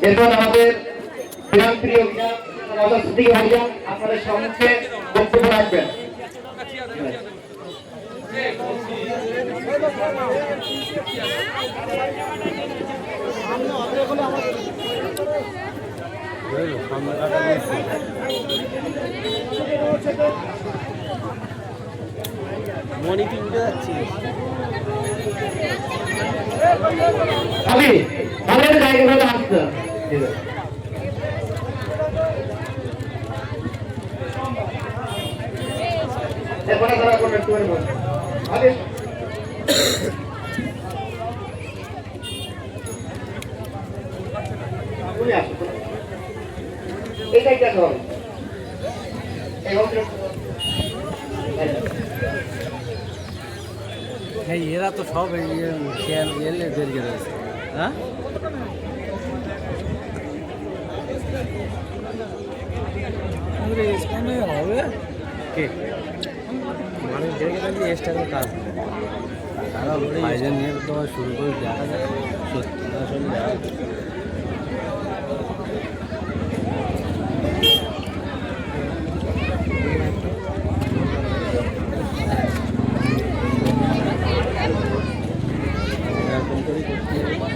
এরপর আমাদের প্রিয় অভিযান অভিযান আপনাদের সম্মুখে বক্তব্য রাখবেন। মনিটি উঠে যাচ্ছে আমি আমাদের জায়গাটা আসতে এরপরে তারা করবেন তুমি বল আরে তুমি আসো এইটাই কেন হবে এরা তো সব এলে বেরিয়ে রয়েছে। হ্যাঁ হবে কে মানুষ দেখে থাকলে এক্সট্রা কাজ তারা ভাইজান নিয়ে তো শুরু করে দেখা যায় সত্যি আসলে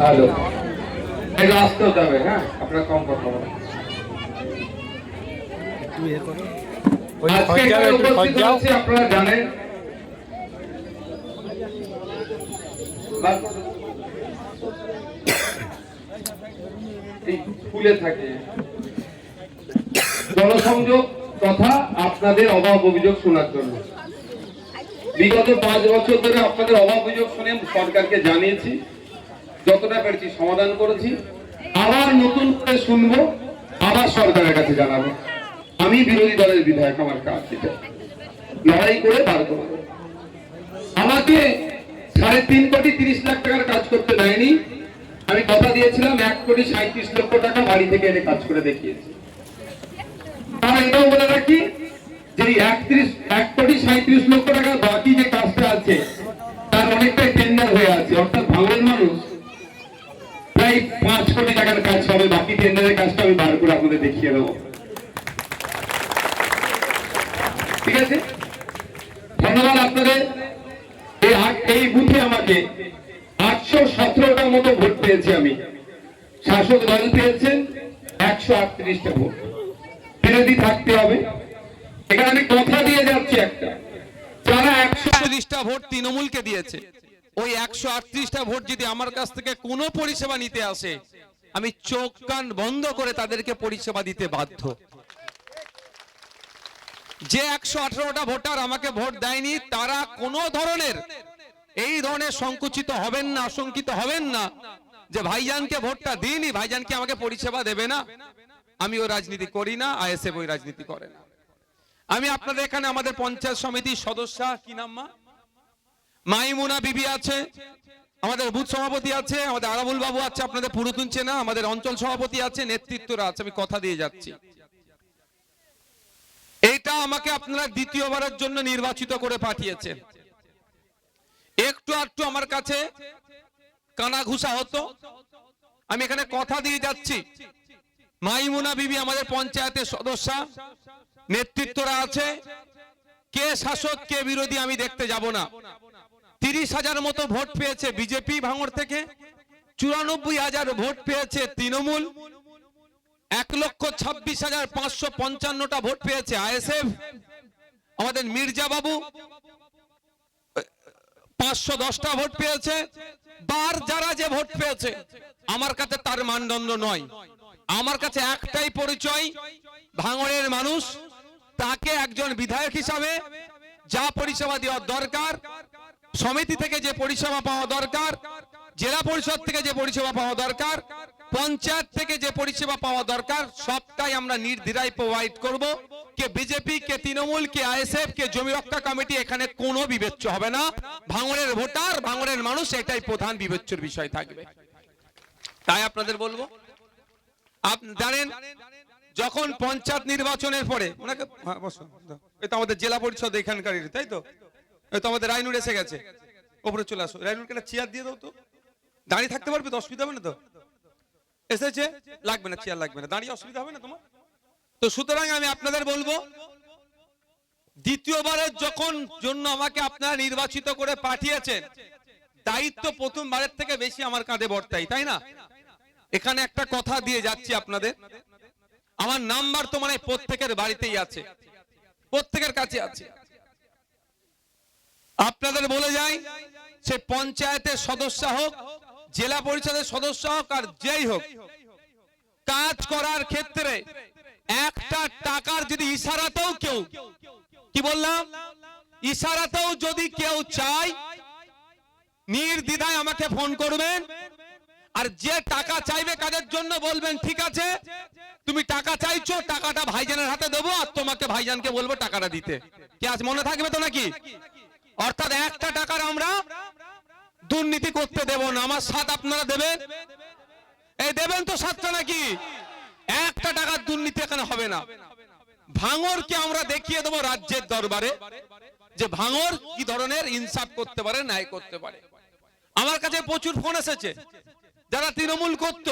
হ্যালো এটা আসতে হবে। হ্যাঁ আপনারা কম কথা বলেন। তুমি এ করো আজকে এখানে উপস্থিত হয়েছে আপনারা জানেন ফুলে থাকে জনসংযোগ তথা আপনাদের অভাব অভিযোগ শোনার জন্য। বিগত 5 বছর ধরে আপনাদের অভাব অভিযোগ শুনে সরকারকে জানিয়েছি, যতটা পেরেছি সমাধান করেছি। আবার নতুন করে শুনবো, আবার সরকারের কাছে জানাবো। আমি বিরোধী দলের বিধায়ক, আমার কাজ এটা লড়াই করে বার করবো। আমাকে 3.5 কোটি 30 লাখ টাকার কাজ করতে দেয়নি। আমি কথা দিয়েছিলাম 1 কোটি 37 লক্ষ টাকা বাড়ি থেকে এনে কাজ করে দেখিয়েছি। তারা এটাও বলে রাখি যে 1 কোটি 37 লক্ষ টাকা বাকি যে কাজটা আছে তার অনেকটাই টেন্ডার হয়ে আছে, অর্থাৎ ভাঙড়ের মানুষ প্রায় 5 কোটি টাকার কাজ হবে। বাকি টেন্ডারের কাজটা আমি বার করে আপনাদের দেখিয়ে দেবো। ঠিক আছে, ধন্যবাদ আপনাদের। এই বুথে আমাকে 817টার মতো ভোট পেয়েছি আমি। শাসক দল পেয়েছেন 138টা ভোট। বিরোধী থাকতে হবে। এখানে আমি কথা দিয়ে যাচ্ছি একটা, যারা 130টা ভোট তৃণমূলকে দিয়েছে, ওই 138টা ভোট যদি আমার কাছ থেকে কোনো পরিষেবা নিতে আসে, আমি চোখ কান বন্ধ করে তাদেরকে পরিষেবা দিতে বাধ্য। যে 118টা ভোটার আমাকে ভোট দেয়নি, তারা কোনো ধরনের এই ধরনের সংকুচিত হবেন না, আশঙ্কিত হবেন না যে ভাইজানকে ভোটটা দিইনি, ভাইজানকে আমাকে পরিষেবা দেবে না। আমি ওই রাজনীতি করি না, আইএসএফ ওই রাজনীতি করে না। আমি আপনাদের এখানে আমাদের পঞ্চায়েত সমিতির সদস্য, কি নাম মা, মাইমুনা বিবি আছে, আমাদের বুথ সভাপতি আছে, আমাদের আরাবুল বাবু আছে, আপনাদের পুরাতন চেনা, আমাদের অঞ্চল সভাপতি আছে, নেতৃত্বরা আছে। আমি কথা দিয়ে যাচ্ছি, এইটা আমাকে আপনারা দ্বিতীয়বারের জন্য নির্বাচিত করে পাঠিয়েছেন। একটু আধটু আমার কাছে কানাঘুষা হতো, আমি এখানে কথা দিয়ে যাচ্ছি। মাইমুনা বিবি আমাদের পঞ্চায়েতের সদস্য, নেতৃত্বরা আছে, কে শাসক কে বিরোধী আমি দেখতে যাব না। 30,000 মতো ভোট পেয়েছে বিজেপি ভাঙড় থেকে, 94,000 ভোট পেয়েছে তৃণমূল, 1,26,555টা ভোট পেয়েছে আইএসএফ, আমাদের মির্জা বাবু 510টা ভোট পেয়েছে। বার যারা যে ভোট পেয়েছে আমার কাছে তার মানদণ্ড নয়। আমার কাছে একটাই পরিচয়, ভাঙড়ের মানুষ তাকে একজন বিধায়ক হিসাবে যা পরিষেবা দেওয়ার দরকার, সমিতি থেকে যে পরিষেবা পাওয়া দরকার, জেলা পরিষদ থেকে যে পরিষেবা পাওয়া দরকার, পঞ্চায়েত থেকে যে পরিষেবা পাওয়া দরকার, সবটাই আমরা নির্দ্বিধায় প্রোভাইড করব। কে বিজেপি, কে তৃণমূল, কে আইএসএফ, কে জমি রক্ষা কমিটি, এখানে কোনো বিবেচ্য হবে না। ভাঙড়ের ভোটার, ভাঙড়ের মানুষ, এটাই প্রধান বিবেচ্যের বিষয় থাকবে। তাই আপনাদের বলবো, আপনি জানেন যখন পঞ্চায়েত নির্বাচনের পরে ওনাকে হ্যাঁ, বসো, দাও। এই তো আমাদের জেলা পরিষদ এখানকার, তাই তো? এই তো আমাদের রাইনুর এসে গেছে, ওপরে চলে আসো। রাইনুরকে একটা চেয়ার দিয়ে দাও তো, দাঁড়িয়ে থাকতে পারবে তো, অসুবিধা হবে না তো? এসেছে, লাগবে না চেয়ার, লাগবে না, দাঁড়িয়ে অসুবিধা হবে না তোমার? তো সুতরাং আমি আপনাদের বলবো, দ্বিতীয়বারের যখন জন্য আমাকে আপনারা নির্বাচিত করে পাঠিয়েছেন, দায়িত্ব প্রথমবারের থেকে বেশি আমার কাঁধে বর্তাই, তাই না? এখানে একটা কথা দিয়ে যাচ্ছি আপনাদের, আমার নাম্বার তো মানে প্রত্যেকের বাড়িতেই আছে, প্রত্যেকের কাছে আছে। আপনাদের বলে যাই, সে পঞ্চায়েতের সদস্য হোক, জেলা পরিষদের সদস্য হোক, আর যেই হোক, কাজ করার ক্ষেত্রে একটা টাকার যদি ইশারাতেও কেউ, কি বললাম, ইশারাতেও যদি কেউ চায়, নির্দ্বিধায় আমাকে ফোন করবেন। আর যে টাকা চাইবে কাজের জন্য বলবেন ঠিক আছে তুমি টাকা চাইছো, টাকাটা ভাইজানের হাতে দেবো, আর তোমাকে ভাইজানকে বলবো টাকাটা দিতে। কি আজ মনে থাকবে তো নাকি? অর্থাৎ একটা টাকার আমরা দুর্নীতি করতে দেব না। আমার সাথ আপনারা দেবেন, এই দেবেন তো সাথটা নাকি? একটা টাকার দুর্নীতি এখানে হবে না। ভাঙরকে আমরা দেখিয়ে দেবো রাজ্যের দরবারে যে ভাঙর কি ধরনের ইনসাফ করতে পারে, ন্যায় করতে পারে। আমার কাছে প্রচুর ফোন এসেছে, যারা তৃণমূল করত,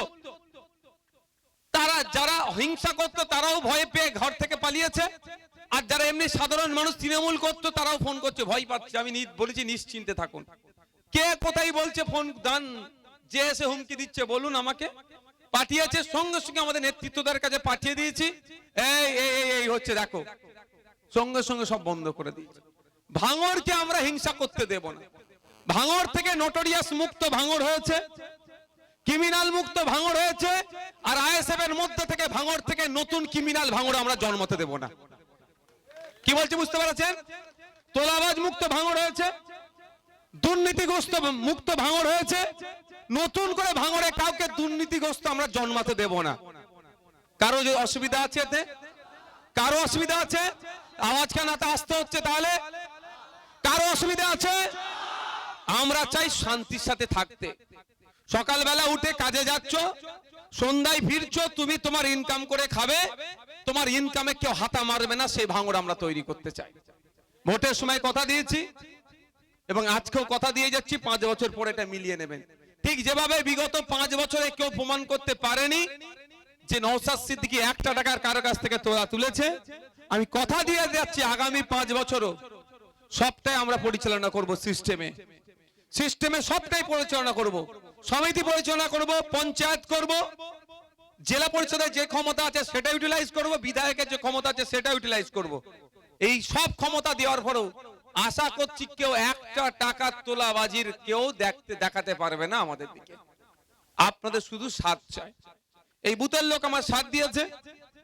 তারা যারা হিংসা করত তারাও ভয় পেয়ে ঘর থেকে পালিয়েছে, আর যারা এমনি সাধারণ মানুষ তৃণমূল করতো তারাও ফোন করছে, ভয় পাচ্ছে। আমি বলেছি নিশ্চিন্তে থাকুন। কে কোথায় বলছে ফোন দান, যে এসে হুমকি দিচ্ছে বলুন আমাকে। পাঠিয়েছে সঙ্গে সঙ্গে আমাদের নেতৃত্বদের কাছে পাঠিয়ে দিয়েছি, এই এই এই হচ্ছে দেখো, সঙ্গে সঙ্গে সব বন্ধ করে দিয়েছে। ভাঙরকে আমরা হিংসা করতে দেব না। ভাঙর থেকে নোটোরিয়াস মুক্ত ভাঙর হয়েছে, ক্রিমিনাল মুক্ত ভাঙর হয়েছে, আর আইএসএফ এর মধ্যে থেকে ভাঙর থেকে নতুন ক্রিমিনাল ভাঙর আমরা জন্মতে দেব না। কি বলছি বুঝতে পারছেন? তোলাবাজ মুক্ত ভাঙর হয়েছে, দুর্নীতিগ্রস্ত মুক্ত ভাঙর হয়েছে, নতুন করে ভাঙরে কাউকে দুর্নীতিগ্রস্ত আমরা জন্মাতে দেব না। কারো যে অসুবিধা আছে এতে, কারো অসুবিধা আছে? আওয়াজ কেন এত আসতে হচ্ছে তাহলে? কারো অসুবিধা আছে? আমরা চাই শান্তির সাথে থাকতে। সকালবেলা উঠে কাজে যাচ্ছ, সন্ধ্যায় ফিরছো, তুমি তোমার ইনকাম করে খাবে, তোমার ইনকামে কেউ হাতা মারবে না, সেই ভাঙর আমরা তৈরি করতে চাই। ভোটের সময় কথা দিয়েছি এবং আজকেও কথা দিয়ে যাচ্ছি, 5 বছর পরে এটা মিলিয়ে নেবেন। ঠিক যেভাবে বিগত 5 বছরে কেউ প্রমাণ করতে পারেনি যে নওশাদ সিদ্দিকী একটা টাকার কারো কাছ থেকে তোলা তুলেছে, আমি কথা দিয়ে যাচ্ছি আগামী 5 বছরও সবটাই আমরা পরিচালনা করব সিস্টেমে। সিস্টেমে সবটাই পরিচালনা করব, সমিতি পরিচালনা করব, পঞ্চায়েত করব, জেলা পরিষদের যে ক্ষমতা আছে সেটা ইউটিলাইজ করব, বিধায়কের যে ক্ষমতা আছে সেটা ইউটিলাইজ করব। এই সব ক্ষমতা দেওয়ার পরেও আশা করছি কেউ একটা টাকা তোলাবাজির কেউ দেখাতে পারবে না আমাদের দিকে। আপনাদের শুধু সাথ চাই। এই বুথের লোক আমার সাথ দিয়েছে,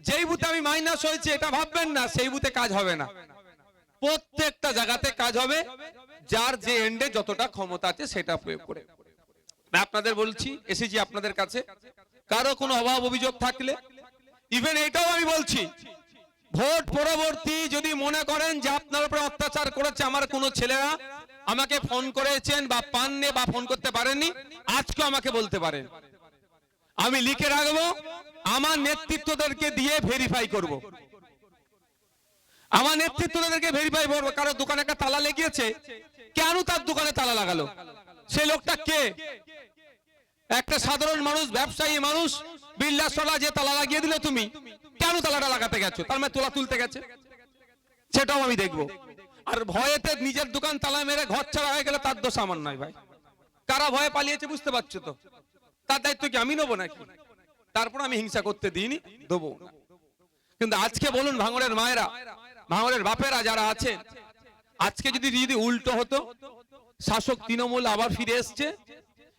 যেই বুথে আমি মাইনাস হয়েছে এটা ভাববেন না সেই বুথে কাজ হবে না। প্রত্যেকটা জায়গাতে কাজ হবে, যার যে এন্ডে যতটা ক্ষমতা আছে সেটা প্রয়োগ করে। আপনাদের বলছি, এসেছি আপনাদের কাছে, কারো কোনো অভাব অভিযোগ থাকলে, ইভেন এটাও আমি বলছি, ভোট পরবর্তী যদি মনে করেন যে আপনার উপরে অত্যাচার করেছে আমার কোনো ছেলেরা, আমাকে ফোন করেছেন বা পাননি বা ফোন করতে পারেননি, আজকে আমাকে বলতে পারেন, আমি লিখে রাখবো, আমার নেতৃত্বদেরকে দিয়ে ভেরিফাই করব। আমার নেতৃত্বদেরকে ভেরিফাই করবো। কারো দোকানে একটা তালা লেগেছে, কেন তার দোকানে তালা লাগালো, সে লোকটা কে? একটা সাধারণ মানুষ, ব্যবসায়ী মানুষ, বিল্ডাররা যে তালা লাগিয়ে দিল, তুমি কেন তালাটা লাগাতে গেছো? তার মানে তোলা তুলতে গেছে, সেটাও আমি দেখবো। আর ভয়েতে নিজের দোকান তালা মেরে ঘর ছাড়া হয়ে গেলে তার দোষ আমার নয় ভাই। কারা ভয়ে পালিয়েছে বুঝতে পারছো তো? তার দায়িত্ব কি আমি নেবো নাকি? তারপর আমি হিংসা করতে দিইনি, দেবো না। কিন্তু আজকে বলুন ভাঙরের মায়েরা, ভাঙরের বাপেরা যারা আছেন, আজকে যদি উল্টো হতো, শাসক তৃণমূল আবার ফিরে এসছে,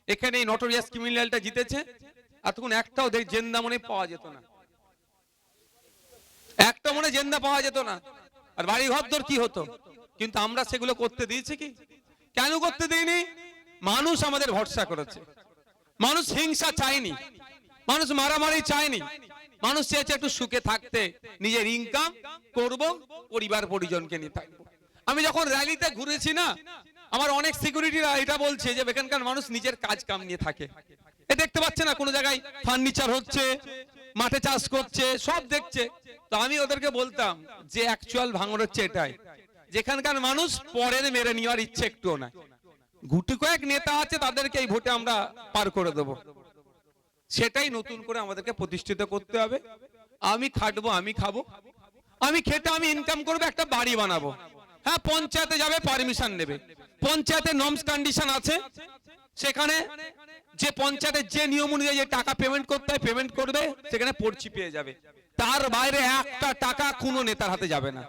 এখানে এই নটোরিয়াস ক্রিমিনালটা জিতেছে, এতক্ষণ একটাও জেন্দা মনে পাওয়া যেত না, একটা মনে জেন্দা পাওয়া যেত না, আর বাড়ি ঘর দর কি হতো। কিন্তু আমরা সেগুলো করতে দিয়েছি কি? কেন করতে দিইনি? মানুষ আমাদের ভরসা করেছে, মানুষ হিংসা চায়নি, মানুষ মারামারি চায়নি, মানুষ চেয়েছে একটু সুখে থাকতে, নিজের ইনকাম করব, পরিবার পরিজনকে নিয়ে থাকবো। আমি যখন র্যালিতে ঘুরেছি না, আমার অনেক সিকিউরিটিরা এটা বলছে যে এখানকার মানুষ নিজের কাজ কাম নিয়ে থাকে। এ দেখতে পাচ্ছে না কোনো জায়গায় ফার্নিচার হচ্ছে, মাঠে চাষ করছে, সব দেখছে। তো আমি ওদেরকে বলতাম যে অ্যাকচুয়াল ভাঙড় হচ্ছে এটাই, যেখানকার মানুষ পরের মেরে নেওয়ার ইচ্ছে একটুও নাই। গুটি কয়েক নেতা আছে, তাদেরকে এই ভোটে আমরা পার করে দেব, সেটাই নতুন করে আমাদেরকে প্রতিষ্ঠিত করতে হবে। আমি খাটবো, আমি খাবো, আমি খেটে আমি ইনকাম করবো, একটা বাড়ি বানাবো। হ্যাঁ, পঞ্চায়েতে যাবে, পারমিশন নেবে, পঞ্চায়েতে নর্মস কন্ডিশন আছে, সেখানে যে পঞ্চায়েতের যে নিয়ম অনুযায়ী যে টাকা পেমেন্ট করতে হয় পেমেন্ট করবে, সেখানে পর্চি পেয়ে যাবে। তার বাইরে একটা টাকা কোনো নেতার হাতে যাবে না।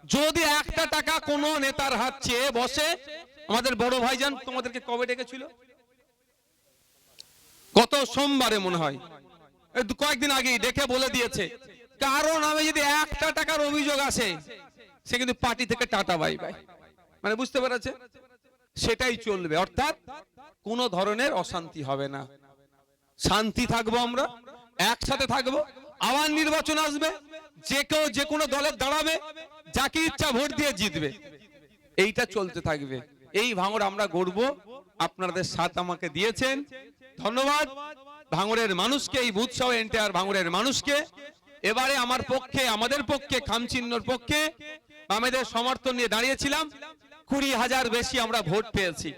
যদি একটা টাকা কোনো নেতার হাত চেয়ে বসে, আমাদের বড় ভাইজান তোমাদেরকে কবে ডেকেছিল? গত সোমবারে মনে হয়, কয়েকদিন আগে ডেকে বলে দিয়েছে, কারো নামে যদি একটা টাকার অভিযোগ আসে, সে কিন্তু পার্টি থেকে টাটা বাই বাই। মানে বুঝতে পেরেছে, সেটাই চলবে। অর্থাৎ কোন ধরনের অশান্তি হবে না, শান্তি থাকবো, আমরা একসাথে থাকবো। আবার নির্বাচন আসবে, যে কেউ যে কোনো দলের দাঁড়াবে, যাকে ইচ্ছা ভোট দিয়ে জিতবে, এইটা চলতে থাকবে। এই ভাঙড় আমরা গড়বো, আপনাদের সাথ আমাকে দিয়েছেন, ধন্যবাদ ভাঙড়ের মানুষকে, এই বুথ সহ এন্টায়ার ভাঙড়ের মানুষকে। এবারে আমার পক্ষে, আমাদের পক্ষে, খামচিহ্নর পক্ষে বামেদের সমর্থন নিয়ে দাঁড়িয়েছিলাম। 20,000 বেশি আমরা ভোট পেয়েছি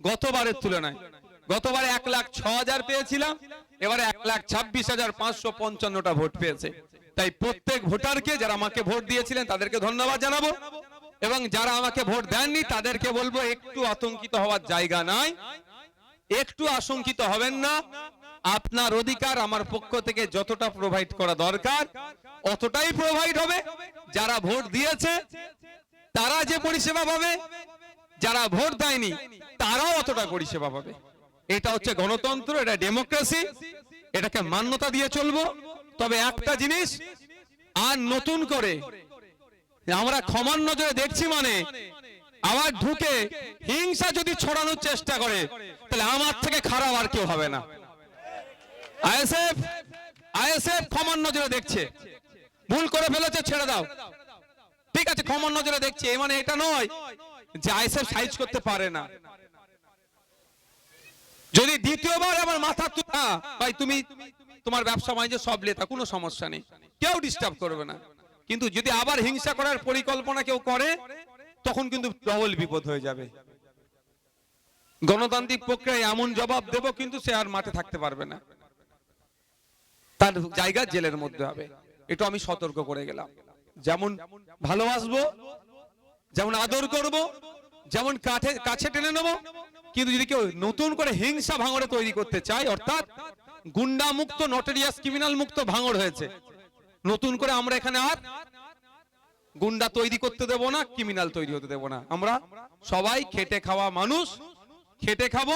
গতবারের তুলনায়। গতবারে 1,06,000 পেয়েছিলাম, এবারে 1,26,555টা ভোট পেয়েছে। তাই প্রত্যেক ভোটারকে, যারা আমাকে ভোট দিয়েছিলেন তাদেরকে ধন্যবাদ জানাবো, এবং যারা আমাকে ভোট দেননি তাদেরকে বলবো একটু আতঙ্কিত হওয়ার জায়গা নাই, একটু আশঙ্কিত হবেন না। আপনার অধিকার আমার পক্ষ থেকে যতটা প্রোভাইড করা দরকার অতটাই প্রোভাইড হবে। যারা ভোট দিয়েছে তারা যে পরিষেবা পাবে, যারা ভোট দেয়নি তারাও অতটা পরিষেবা পাবে। এটা হচ্ছে গণতন্ত্র, এটা ডেমোক্রেসি, এটাকে মান্যতা দিয়ে চলবো। তবে একটা জিনিস, আর নতুন করে আমরা ক্ষমার নজরে দেখছি, মানে আবার ঢুকে হিংসা যদি ছড়ানোর চেষ্টা করে, তাহলে আমার থেকে খারাপ আর কেউ হবে না। আইএসএফ ক্ষমার নজরে দেখছে, ভুল করে ফেলেছে, ছেড়ে দাও, ঠিক আছে, ক্ষমার নজরে দেখছে। এ মানে এটা নয় যে আইএসএফ সাইজ করতে পারে না। যদি দ্বিতীয়বার আমার মাথা তুলা, ভাই তুমি তোমার ব্যবসা বাণিজ্য সব লেতা, কোনো সমস্যা নেই, কেউ ডিস্টার্ব করবে না। কিন্তু যদি আবার হিংসা করার পরিকল্পনা কেউ করে, তখন কিন্তু ডবল বিপদ হয়ে যাবে। গণতান্ত্রিক প্রক্রিয়ায় এমন জবাব দেব, কিন্তু সে আর মাঠে থাকতে পারবে না, তার জায়গা জেলের মধ্যে হবে। এটা আমি সতর্ক করে গেলাম। যেমন ভালোবাসবো, যেমন আদর করব, যেমন কাছে টেনে নেব, কিন্তু যদি কেউ নতুন করে হিংসা ভাঙড়ে তৈরি করতে চায়, অর্থাৎ গুন্ডা মুক্ত, নটোরিয়াস ক্রিমিনাল মুক্ত ভাঙড় হয়েছে, নতুন করে আমরা এখানে আর গুন্ডা তৈরি করতে দেব না, ক্রিমিনাল তৈরি হতে দেব না। আমরা সবাই খেটে খাওয়া মানুষ, খেটে খাবো,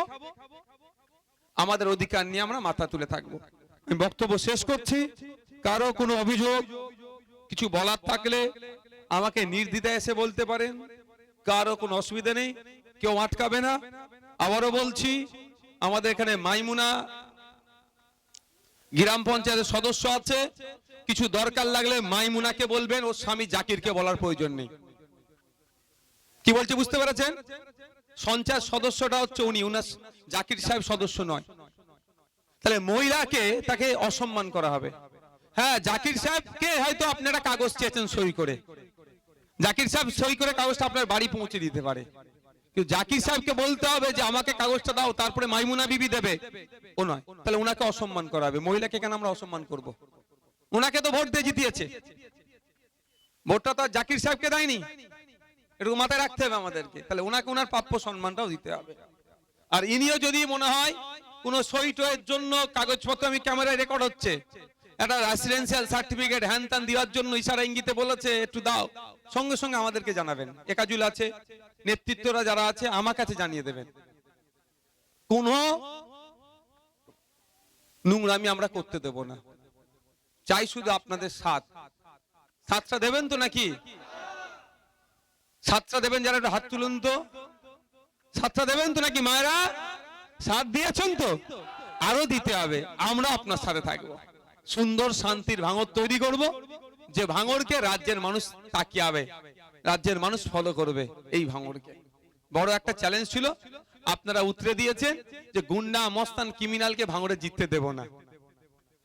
আমাদের অধিকার নিয়ে আমরা মাথা তুলে থাকবো। আমি বক্তব্য শেষ করছি। কারো কোনো অভিযোগ, কিছু বলার থাকলে আমাকে নির্দ্বিধায় এসে বলতে পারেন, কারো কোনো অসুবিধা নেই, কেউ আটকাবে না। আবারও বলছি, আমাদের এখানে মাইমুনা গ্রাম পঞ্চায়েতের সদস্য আছে, কিছু দরকার লাগলে মাইমুনাকে বলবেন, ওর স্বামী জাকিরকে বলার প্রয়োজন নেই। কি বলছে বুঝতে পেরেছেন? পঞ্চায়েত সদস্যটা হচ্ছে উনি, উনার জাকির সাহেব সদস্য নয়। তাহলে মহিলাকে তাকে অসম্মান করা হবে। হ্যাঁ, জাকির সাহেবকে হয়তো আপনারা কাগজ চেয়েছেন সই করে, জাকির সাহেব সই করে কাগজটা আপনার বাড়ি পৌঁছে দিতে পারে, কিন্তু জাকির সাহেবকে বলতে হবে যে আমাকে কাগজটা দাও, তারপরে মাইমুনা বিবি দেবে, ও নয়। তাহলে ওনাকে অসম্মান করা হবে। মহিলাকে কেন আমরা অসম্মান করব? ওনাকে তো ভোট দিয়ে জিতিয়েছে, ভোটটা তো জাকির সাহেবকে দেয়নি, একটু মাথায় রাখতে হবে আমাদেরকে। তাহলে ওনাকে ওনার প্রাপ্য সম্মানটাও দিতে হবে। আর ইনিও যদি মনে হয় কোন সই টয়ের জন্য কাগজপত্র, আমি ক্যামেরায় রেকর্ড হচ্ছে, একটা রেসিডেন্সিয়াল সার্টিফিকেট হ্যান ত্যান দেওয়ার জন্য ইশারা ইঙ্গিতে বলেছে একটু দাও, সঙ্গে সঙ্গে আমাদেরকে জানাবেন। একাজুল আছে, নেতৃত্বরা যারা আছে আমার কাছে জানিয়ে দেবেন। কোন নোংরামি আমরা করতে দেব না, চাই শুধু আপনাদের সাথ। সাথটা দেবেন তো নাকি? সাথটা দেবেন, যারা একটু হাত তুলুন তো। সাথটা দেবেন তো নাকি মায়েরা? সাথ দিয়েছেন তো, আরো দিতে হবে। আমরা আপনার সাথে থাকবো, সুন্দর শান্তির ভাঙড় তৈরি করব, যে ভাঙড়কে রাজ্যের মানুষ তাকিয়াবে, রাজ্যের মানুষ ফলো করবে। এই ভাঙড়কে বড় একটা চ্যালেঞ্জ ছিল, আপনারা উতরে দিয়েছেন যে গুন্ডা মস্তান ক্রিমিনালকে ভাঙড়ে জিততে দেব না।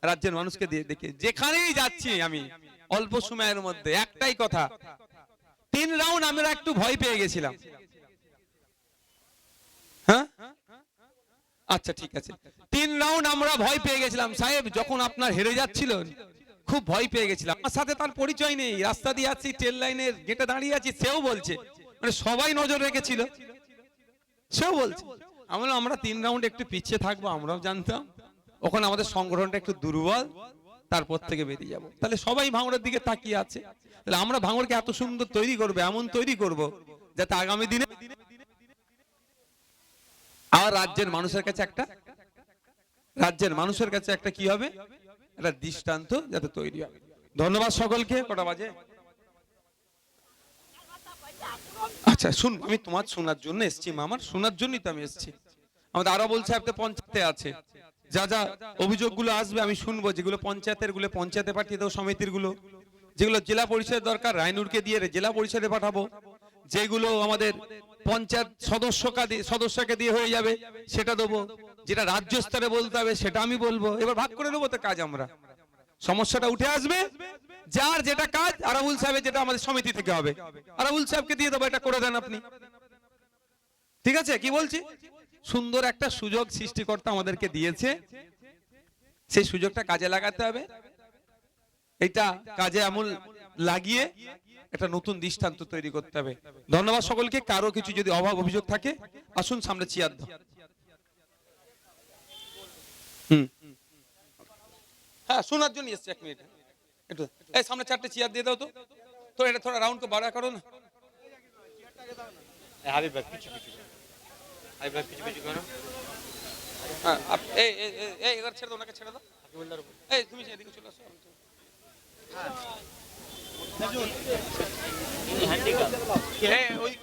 রাজ্যের মানুষকে দিয়ে দেখে যেখানেই যাচ্ছি আমি অল্প সময়ের মধ্যে একটাই কথা, 3 রাউন্ড আমরা একটু ভয় পেয়ে গেছিলাম। হ্যাঁ আচ্ছা ঠিক আছে, 3 রাউন্ড আমরা ভয় পেয়ে গেছিলাম সাহেব, যখন আপনার হেরে যাচ্ছিল খুব ভয় পেয়ে গেছিলাম। আমার সাথে তার পরিচয় নেই, রাস্তা দিয়ে আছি, ট্রেন লাইনের গেটে দাঁড়িয়ে আছি, সেও বলছে, মানে সবাই নজর রেখেছিল, সেও বলছে। আমরা 3 রাউন্ড একটু পিছিয়ে থাকবো, আমরাও জানতাম ওখানে আমাদের সংগঠনটা একটু দুর্বল, তারপর থেকে বেরিয়ে যাব। তাহলে সবাই ভাঙড়ের দিকে তাকিয়ে আছে, তাহলে আমরা ভাঙড়কে এত সুন্দর তৈরি করবো, এমন তৈরি করব যাতে আগামী দিনে আর রাজ্যের মানুষের কাছে একটা কি হবে, একটা দৃষ্টান্ত যাতে তৈরি হবে। ধন্যবাদ সকলকে। কটা বাজে? আচ্ছা শুন, আমি তোমার শোনার জন্য এসেছি, মামার শোনার জন্যই তো আমি এসেছি। আমাদের আরো বলছে একটা পঞ্চায়েতে আছে, যা যা অভিযোগগুলো আসবে আমি শুনবো, যেগুলো পঞ্চায়েতের গুলো পঞ্চায়েতে পাঠিয়ে দেবো, সমিতির গুলো যেগুলো জেলা পরিষদের দরকার রায়নুরকে দিয়ে জেলা পরিষদে পাঠাবো, যেগুলো আমাদের পঞ্চায়েত সদস্যকে দিয়ে হয়ে যাবে সেটা দেবো, যেটা রাজ্য স্তরে বলতে হবে সেটা আমি বলবো। এবার ভাগ করে নেবো তো কাজ, আমরা সমস্যাটা উঠে আসবে, যার যেটা কাজ আরাবুল সাহেবের যেটা আমাদের সমিতি থেকে হবে আরাবুল সাহেবকে দিয়ে দেবো, এটা করে দেন আপনি, ঠিক আছে? কি বলছি, সুন্দর একটা সুযোগ সৃষ্টিকর্তা আমাদেরকে দিয়েছে, সেই সুযোগটা কাজে লাগাতে হবে, এটা কাজে আমূল লাগিয়ে একটা নতুন দৃষ্টান্ত তৈরি করতে হবে। ধন্যবাদ সকলকে। কারো কিছু যদি অভাব অভিযোগ থাকে আসুন সামনে চেয়ার দাও। হ্যাঁ শোনার জন্য এসছে, 1 মিনিট একটু এই সামনে 4টে চেয়ার দিয়ে দাও তো, তো এটা থোড়া রাউন্ড को बड़ा करो ना। হাবিব ভাই পিছু পিছু করো। হ্যাঁ এই এই এই এবার ছেড়ে দাও, ওনাকে ছেড়ে দাও, এই তুমি এদিকে চলে আসো। হ্যাঁ ওই